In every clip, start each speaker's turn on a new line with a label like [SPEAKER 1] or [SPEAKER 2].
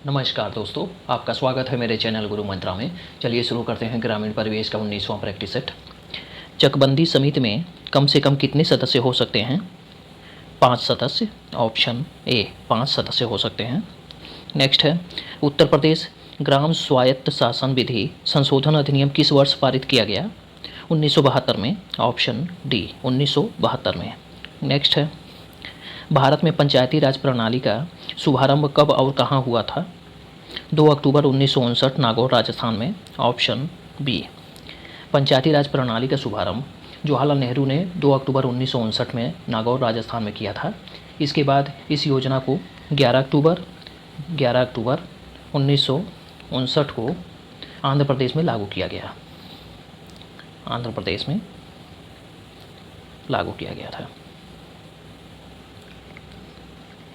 [SPEAKER 1] नमस्कार दोस्तों, आपका स्वागत है मेरे चैनल गुरु मंत्रा में। चलिए शुरू करते हैं ग्रामीण परिवेश का 19वां प्रैक्टिस सेट। चकबंदी समिति में कम से कम कितने सदस्य हो सकते हैं? 5 सदस्य। ऑप्शन ए 5 सदस्य हो सकते हैं। नेक्स्ट है, उत्तर प्रदेश ग्राम स्वायत्त शासन विधि संशोधन अधिनियम किस वर्ष पारित किया गया? 1972 में। ऑप्शन डी 1972 में। नेक्स्ट है, भारत में पंचायती राज प्रणाली का शुभारंभ कब और कहाँ हुआ था? 2 अक्टूबर 1959 नागौर राजस्थान में। Option B. पंचायती राज प्रणाली का शुभारंभ जवाहरलाल नेहरू ने 2 अक्टूबर 1959 में नागौर राजस्थान में किया था। इसके बाद इस योजना को 11 अक्टूबर 1959 को आंध्र प्रदेश में लागू किया गया। आंध्र प्रदेश में लागू किया गया था।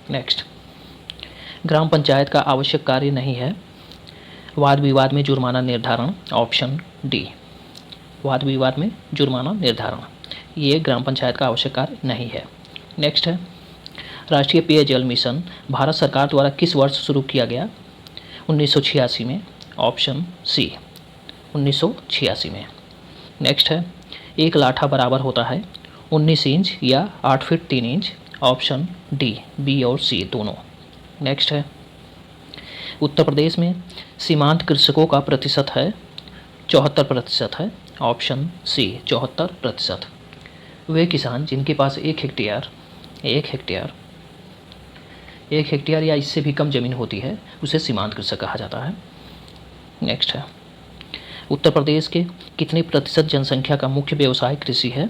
[SPEAKER 1] नेक्स्ट, ग्राम पंचायत का आवश्यक कार्य नहीं है। वाद विवाद में जुर्माना निर्धारण। Option D. वाद विवाद में जुर्माना निर्धारण ये ग्राम पंचायत का आवश्यक कार्य नहीं है। नेक्स्ट है, राष्ट्रीय पेयजल मिशन भारत सरकार द्वारा किस वर्ष शुरू किया गया? 1986 में। ऑप्शन सी 1986 में। नेक्स्ट है, एक लाठा बराबर होता है 19 इंच या 8 feet 3 inch. Option D B और सी दोनों। नेक्स्ट है, उत्तर प्रदेश में सीमांत कृषकों का प्रतिशत है 74% है। Option C 74%। वे किसान जिनके पास 1 हेक्टेयर या इससे भी कम जमीन होती है उसे सीमांत कृषक कहा जाता है। नेक्स्ट है, उत्तर प्रदेश के कितने प्रतिशत जनसंख्या का मुख्य व्यवसाय कृषि है?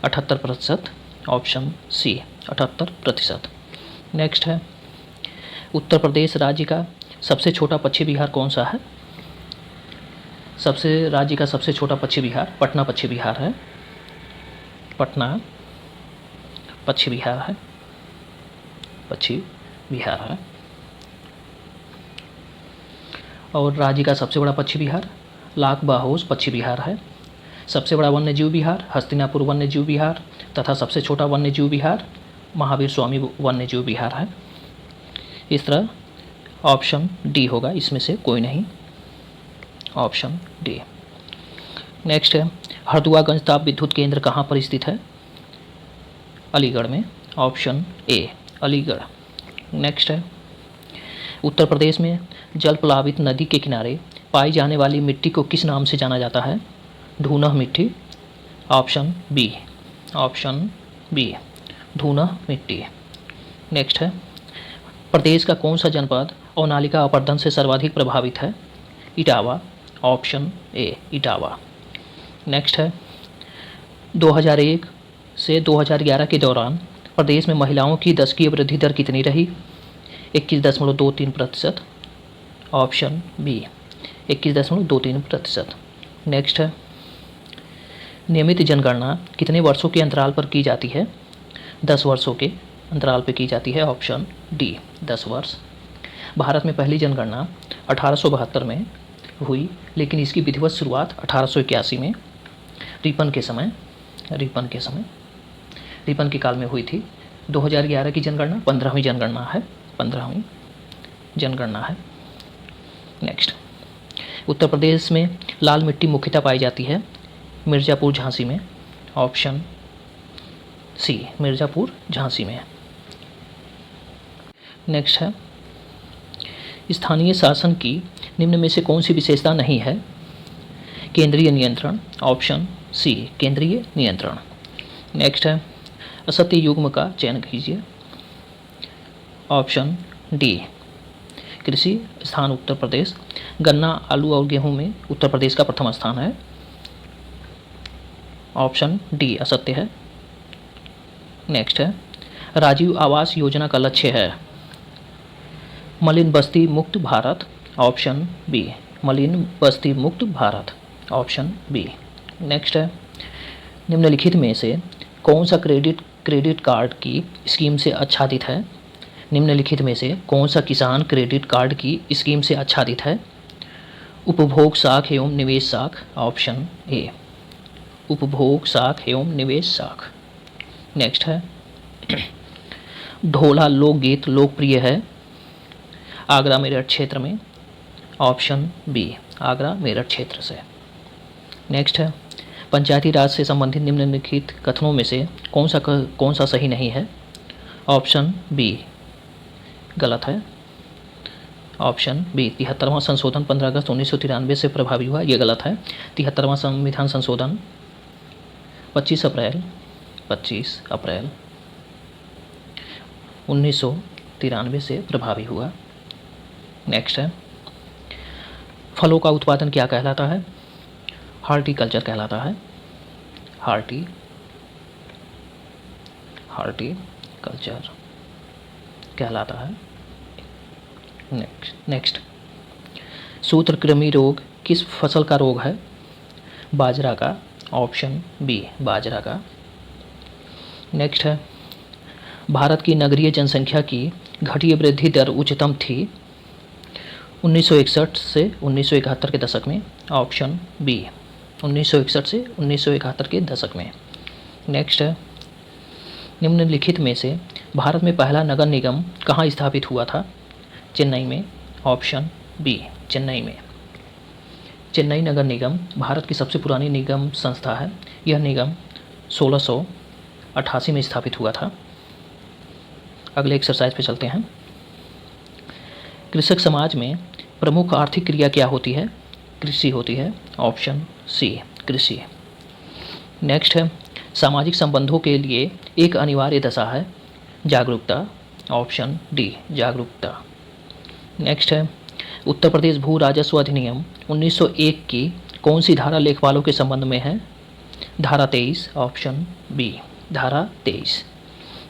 [SPEAKER 1] 78%। Option C 78%। नेक्स्ट है, उत्तर प्रदेश राज्य का सबसे छोटा पश्चिमी बिहार कौन सा है? राज्य का सबसे छोटा पश्चिमी बिहार पटना पश्चिमी बिहार है। पटना पश्चिमी बिहार है। पश्चिमी बिहार है। और राज्य का सबसे बड़ा पश्चिमी बिहार लाख बाहोश पश्चिमी बिहार है। सबसे बड़ा वन्यजीव विहार हस्तिनापुर वन्यजीव विहार तथा सबसे छोटा वन्यजीव विहार महावीर स्वामी वन्यजीव विहार है। इस तरह ऑप्शन डी होगा, इसमें से कोई नहीं। Option D. नेक्स्ट है, हरदुआगंज ताप विद्युत केंद्र कहाँ पर स्थित है? अलीगढ़ में। Option A Aligarh. नेक्स्ट है, उत्तर प्रदेश में जल प्लावित नदी के किनारे पाई जाने वाली मिट्टी को किस नाम से जाना जाता है? धूनह मिट्टी। ऑप्शन बी धूनह मिट्टी। नेक्स्ट है, प्रदेश का कौन सा जनपद अवनालिका अपरदन से सर्वाधिक प्रभावित है? Etawah. Option A Etawah. Next है, 2001 से 2011 के दौरान प्रदेश में महिलाओं की दशकीय वृद्धि दर कितनी रही? 21.23%। Option B 21.23%। नेक्स्ट है, नियमित जनगणना कितने वर्षों के अंतराल पर की जाती है? 10 वर्षों के अंतराल पर की जाती है। ऑप्शन डी 10 वर्ष। भारत में पहली जनगणना 1872 में हुई, लेकिन इसकी विधिवत शुरुआत 1881 में रिपन के काल में हुई थी। 2011 की जनगणना 15वीं जनगणना है। नेक्स्ट, उत्तर प्रदेश में लाल मिट्टी मुख्यतः पाई जाती है मिर्ज़ापुर झांसी में। ऑप्शन सी मिर्ज़ापुर झांसी में। नेक्स्ट है, स्थानीय शासन की निम्न में से कौन सी विशेषता नहीं है? केंद्रीय नियंत्रण। ऑप्शन सी केंद्रीय नियंत्रण। नेक्स्ट है, असत्य युग्म का चयन कीजिए। ऑप्शन डी कृषि स्थान उत्तर प्रदेश। गन्ना आलू और गेहूं में उत्तर प्रदेश का प्रथम स्थान है। ऑप्शन डी असत्य है। नेक्स्ट है, राजीव आवास योजना का लक्ष्य है मलिन बस्ती मुक्त भारत। ऑप्शन बी मलिन बस्ती मुक्त भारत। Option B. नेक्स्ट है, निम्नलिखित में से कौन सा क्रेडिट कार्ड की स्कीम से आच्छादित है? निम्नलिखित में से कौन सा किसान क्रेडिट कार्ड की स्कीम से आच्छादित है? उपभोग साख एवं निवेश साख। ऑप्शन ए उपभोग साख एवं निवेश साख। नेक्स्ट है, ढोला लोकगीत लोकप्रिय है आगरा मेरठ क्षेत्र में, ऑप्शन बी आगरा मेरठ क्षेत्र से। नेक्स्ट है, पंचायती राज से संबंधित निम्नलिखित कथनों में से कौन सा सही नहीं है? ऑप्शन बी गलत है। ऑप्शन बी 73वां संशोधन 15 अगस्त 1993 से प्रभावी हुआ, ये गलत है। 73वां संविधान संशोधन 25 अप्रैल 1993 से प्रभावी हुआ। नेक्स्ट है, फलों का उत्पादन क्या कहलाता है? हॉर्टिकल्चर कहलाता है। हॉर्टिकल्चर कहलाता है। नेक्स्ट, सूत्रकृमि रोग किस फसल का रोग है? बाजरा का, ऑप्शन बी बाजरा का। नेक्स्ट है, भारत की नगरीय जनसंख्या की घटीय वृद्धि दर उच्चतम थी 1961 से 1971 के दशक में, ऑप्शन बी 1961 से 1971 के दशक में। नेक्स्ट है, निम्नलिखित में से भारत में पहला नगर निगम कहाँ स्थापित हुआ था? चेन्नई में, ऑप्शन बी चेन्नई में। चेन्नई नगर निगम भारत की सबसे पुरानी निगम संस्था है। यह निगम 1688 में स्थापित हुआ था। अगले एक्सरसाइज पे चलते हैं। कृषक समाज में प्रमुख आर्थिक क्रिया क्या होती है? कृषि होती है, ऑप्शन सी कृषि। नेक्स्ट है, सामाजिक संबंधों के लिए एक अनिवार्य दशा है जागरूकता, ऑप्शन डी जागरूकता। नेक्स्ट है, उत्तर प्रदेश भू राजस्व अधिनियम 1901 की कौन सी धारा लेखपालों के संबंध में है? धारा 23, ऑप्शन बी धारा 23।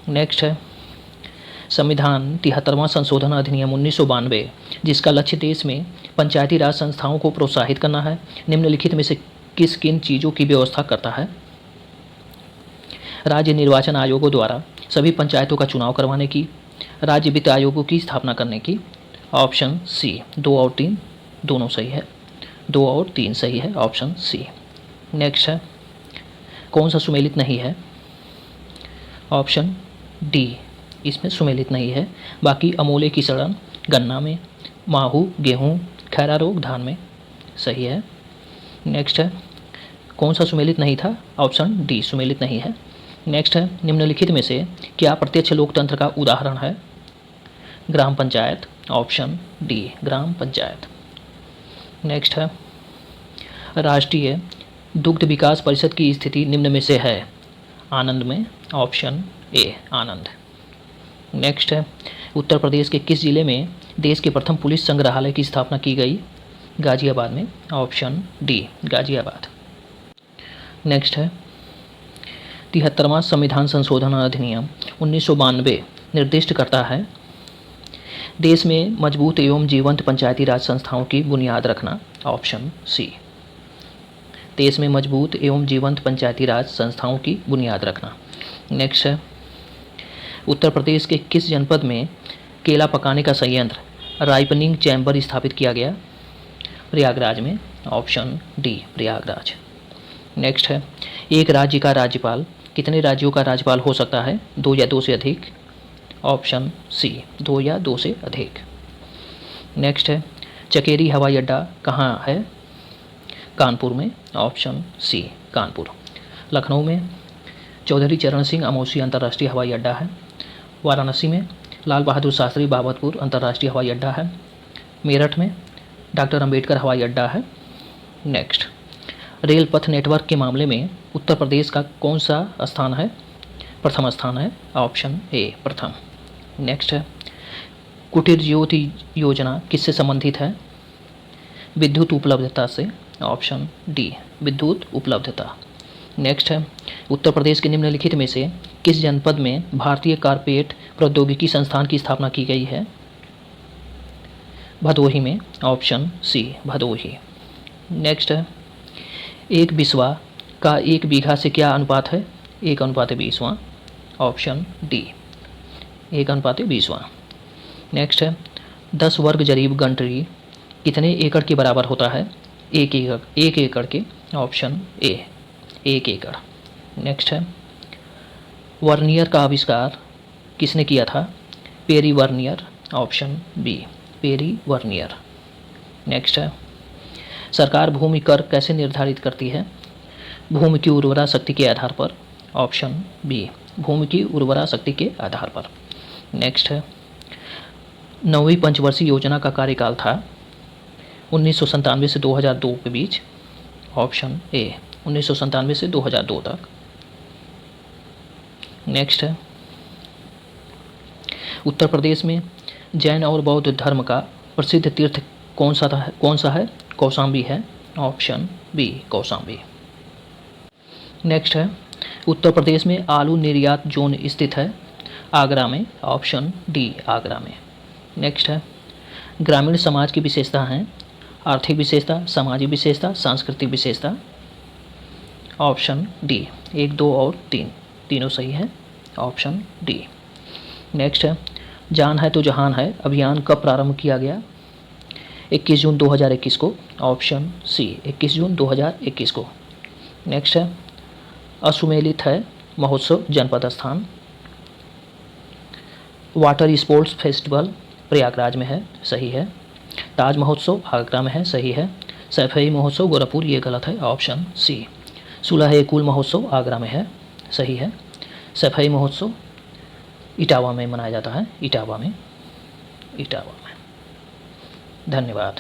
[SPEAKER 1] नेक्स्ट है, संविधान 73वां संशोधन अधिनियम 1992 जिसका लक्ष्य देश में पंचायती राज संस्थाओं को प्रोत्साहित करना है, निम्नलिखित में से किन चीज़ों की व्यवस्था करता है? राज्य निर्वाचन आयोगों द्वारा सभी पंचायतों का चुनाव करवाने की, राज्य वित्त आयोगों की स्थापना करने की, ऑप्शन सी 2 और 3 दोनों सही है, 2 और 3 सही है, ऑप्शन सी। नेक्स्ट है, कौन सा सुमेलित नहीं है? ऑप्शन डी इसमें सुमेलित नहीं है। बाकी अमोले की सड़न गन्ना में, माहू गेहूँ, खैरा रोग धान में सही है। नेक्स्ट है, कौन सा सुमेलित नहीं था? ऑप्शन डी सुमेलित नहीं है। नेक्स्ट है, निम्नलिखित में से क्या प्रत्यक्ष लोकतंत्र का उदाहरण है? ग्राम पंचायत, ऑप्शन डी ग्राम पंचायत। नेक्स्ट है, राष्ट्रीय दुग्ध विकास परिषद की स्थिति निम्न में से है? आनंद में, ऑप्शन ए आनंद। नेक्स्ट है, उत्तर प्रदेश के किस जिले में देश के प्रथम पुलिस संग्रहालय की स्थापना की गई? गाजियाबाद में, ऑप्शन डी गाजियाबाद। नेक्स्ट है, 73वां संविधान संशोधन अधिनियम 1992 निर्दिष्ट करता है देश में मजबूत एवं जीवंत पंचायती राज संस्थाओं की बुनियाद रखना, ऑप्शन सी देश में मजबूत एवं जीवंत पंचायती राज संस्थाओं की बुनियाद रखना। नेक्स्ट है, उत्तर प्रदेश के किस जनपद में केला पकाने का संयंत्र राइपनिंग चैम्बर स्थापित किया गया? प्रयागराज में, ऑप्शन डी प्रयागराज। नेक्स्ट है, एक राज्य का राज्यपाल कितने राज्यों का राज्यपाल हो सकता है? 2 या 2 से अधिक, ऑप्शन सी 2 या 2 से अधिक। नेक्स्ट है, चकेरी हवाई अड्डा कहाँ है? कानपुर में, ऑप्शन सी कानपुर। लखनऊ में चौधरी चरण सिंह अमौसी अंतर्राष्ट्रीय हवाई अड्डा है। वाराणसी में लाल बहादुर शास्त्री बाबतपुर अंतर्राष्ट्रीय हवाई अड्डा है। मेरठ में डॉक्टर अंबेडकर हवाई अड्डा है। नेक्स्ट, रेल पथ नेटवर्क के मामले में उत्तर प्रदेश का कौन सा स्थान है? प्रथम स्थान है, ऑप्शन ए प्रथम। नेक्स्ट है, कुटीर ज्योति योजना किससे संबंधित है? विद्युत उपलब्धता से, ऑप्शन डी विद्युत उपलब्धता। नेक्स्ट है, उत्तर प्रदेश के निम्नलिखित में से किस जनपद में भारतीय कारपेट प्रौद्योगिकी संस्थान की स्थापना की गई है? भदोही में, ऑप्शन सी भदोही। नेक्स्ट है, एक बिस्वा का 1 बीघा से क्या अनुपात है? 1:20, ऑप्शन डी 1:20। नेक्स्ट है, 10 वर्ग जरीब गंटरी कितने एकड़ के बराबर होता है? 1 एकड़ के, ऑप्शन ए 1 एकड़। नेक्स्ट है, वर्नियर का आविष्कार किसने किया था? Pierre Vernier, option B Pierre Vernier. Next है, सरकार भूमि कर कैसे निर्धारित करती है? भूमि की उर्वरा शक्ति के आधार पर। ऑप्शन बी, भूमि की उर्वरा शक्ति के आधार पर। नेक्स्ट है, 9वीं पंचवर्षीय योजना का कार्यकाल था 1997 से 2002 के बीच। ऑप्शन ए, 1997 से 2002 तक। नेक्स्ट है, उत्तर प्रदेश में जैन और बौद्ध धर्म का प्रसिद्ध तीर्थ कौन सा है? कौशाम्बी है। Option B, Kaushambi. नेक्स्ट है, उत्तर प्रदेश में आलू निर्यात जोन स्थित है? आगरा में। ऑप्शन डी, आगरा में। नेक्स्ट है, ग्रामीण समाज की विशेषता हैं? आर्थिक विशेषता, सामाजिक विशेषता, सांस्कृतिक विशेषता। ऑप्शन डी, 1, 2 और 3 तीनों सही है। Option D. नेक्स्ट है, जान है तो जहान है अभियान कब प्रारंभ किया गया? 21 जून 2021 को। ऑप्शन सी, 21 जून 2021 को। नेक्स्ट है, असुमेलित है महोत्सव जनपद स्थान? वाटर स्पोर्ट्स फेस्टिवल प्रयागराज में है, सही है। ताज महोत्सव आगरा में है, सही है। सैफई महोत्सव गोरखपुर, ये गलत है। ऑप्शन सी, सुलह-ए-कुल महोत्सव आगरा में है, सही है। सैफई महोत्सव इटावा में मनाया जाता है, इटावा में। धन्यवाद।